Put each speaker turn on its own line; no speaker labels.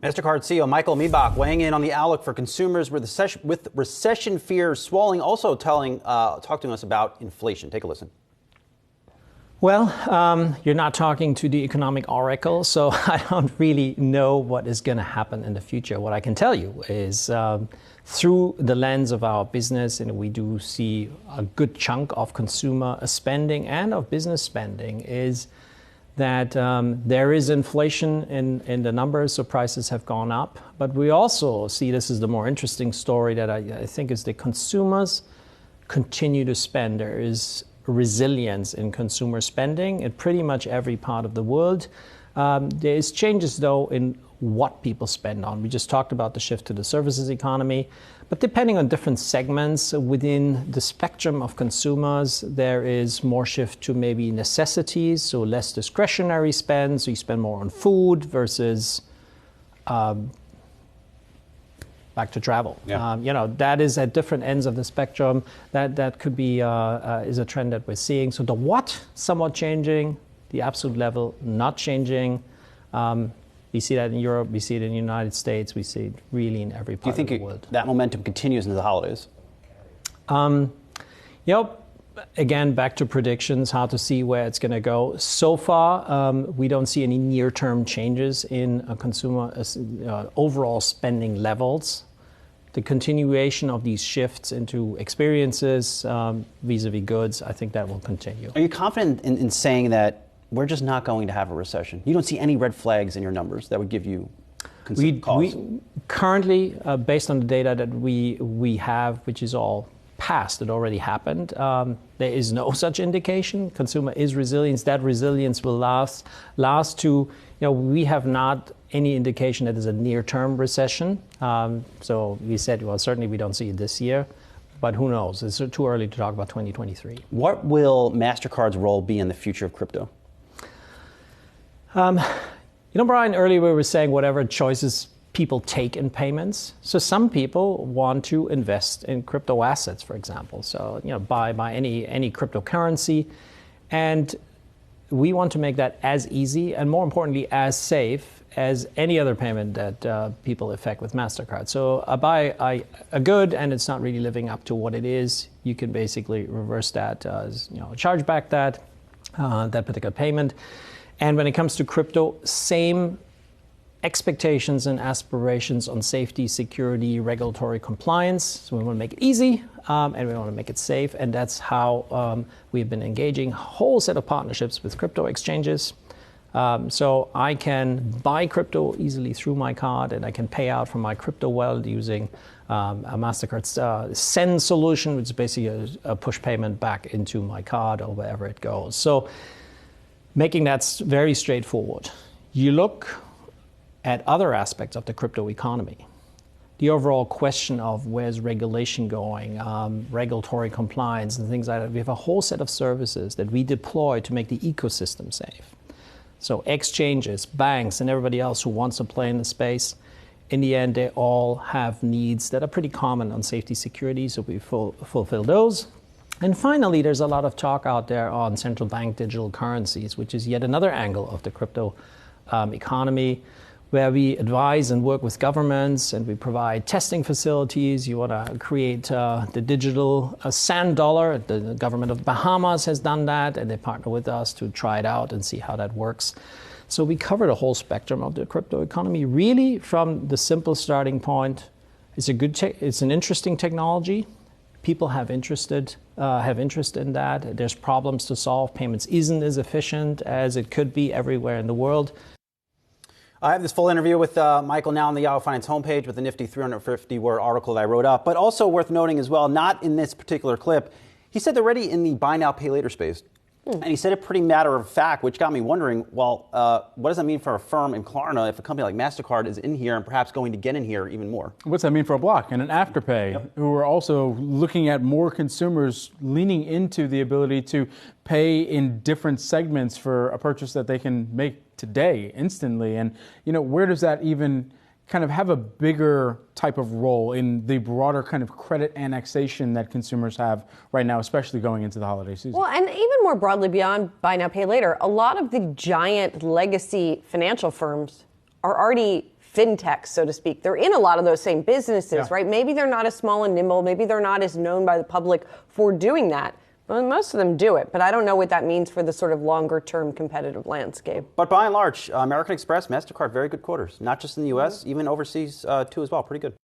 Mastercard CEO Michael Miebach weighing in on the outlook for consumers with recession fears swelling, also talking to us about inflation. Take a listen.
Well, you're not talking to the economic oracle, so I don't really know what is going to happen in the future. What I can tell you is through the lens of our business, and we do see a good chunk of consumer spending and of business spending, is that there is inflation in the numbers, so prices have gone up. But we also see, this is the more interesting story that I think is the consumers continue to spend. There is resilience in consumer spending in pretty much every part of the world. There is changes, though, in what people spend on. We just talked about the shift to the services economy. But depending on different segments within the spectrum of consumers, there is more shift to maybe necessities, so less discretionary spend. So you spend more on food versus back to travel.
Yeah.
That is at different ends of the spectrum. That could be is a trend that we're seeing. So the what somewhat changing, the absolute level not changing. We see that in Europe, we see it in the United States, we see it really in every part of the world.
Do you think that momentum continues into the holidays?
Again, back to predictions, hard to see where it's going to go. So far, we don't see any near-term changes in consumer overall spending levels. The continuation of these shifts into experiences vis-a-vis goods, I think that will continue.
Are you confident in saying that we're just not going to have a recession? You don't see any red flags in your numbers that would give you cause?
Currently, based on the data that we have, which is all past, it already happened, there is no such indication. Consumer is resilient. That resilience will last to, we have not any indication that there's a near-term recession. So we said, well, certainly we don't see it this year. But who knows? It's too early to talk about 2023.
What will MasterCard's role be in the future of crypto?
Brian, earlier we were saying whatever choices people take in payments. So some people want to invest in crypto assets, for example. So, buy any cryptocurrency. And we want to make that as easy and, more importantly, as safe as any other payment that people effect with MasterCard. So I buy a good and it's not really living up to what it is. You can basically reverse that, charge back that particular payment. And when it comes to crypto, same expectations and aspirations on safety, security, regulatory compliance. So we want to make it easy and we want to make it safe. And that's how we've been engaging a whole set of partnerships with crypto exchanges. So I can buy crypto easily through my card and I can pay out from my crypto wallet using a MasterCard Send solution, which is basically a push payment back into my card or wherever it goes. So making that very straightforward. You look at other aspects of the crypto economy. The overall question of where's regulation going, regulatory compliance and things like that. We have a whole set of services that we deploy to make the ecosystem safe. So exchanges, banks, and everybody else who wants to play in the space, in the end, they all have needs that are pretty common on safety, security, so we fulfill those. And finally, there's a lot of talk out there on central bank digital currencies, which is yet another angle of the crypto economy, where we advise and work with governments and we provide testing facilities. You want to create the digital sand dollar. The government of Bahamas has done that, and they partner with us to try it out and see how that works. So we cover the whole spectrum of the crypto economy, really from the simple starting point. It's an interesting technology. People have interest in that. There's problems to solve. Payments isn't as efficient as it could be everywhere in the world.
I have this full interview with Michael now on the Yahoo Finance homepage with the nifty 350-word article that I wrote up. But also worth noting as well, not in this particular clip, he said they're already in the buy now, pay later space. And he said it pretty matter of fact, which got me wondering, well, what does that mean for a firm in Klarna if a company like MasterCard is in here and perhaps going to get in here even more?
What's that mean for a Block and an Afterpay, who are also looking at more consumers leaning into the ability to pay in different segments for a purchase that they can make today, instantly? And, where does that even kind of have a bigger type of role in the broader kind of credit annexation that consumers have right now, especially going into the holiday season?
Well, and even more broadly beyond buy now, pay later, a lot of the giant legacy financial firms are already fintechs, so to speak. They're in a lot of those same businesses, right? Maybe they're not as small and nimble. Maybe they're not as known by the public for doing that. Well, most of them do it, but I don't know what that means for the sort of longer-term competitive landscape.
But by and large, American Express, Mastercard, very good quarters, not just in the U.S., even overseas too as well. Pretty good.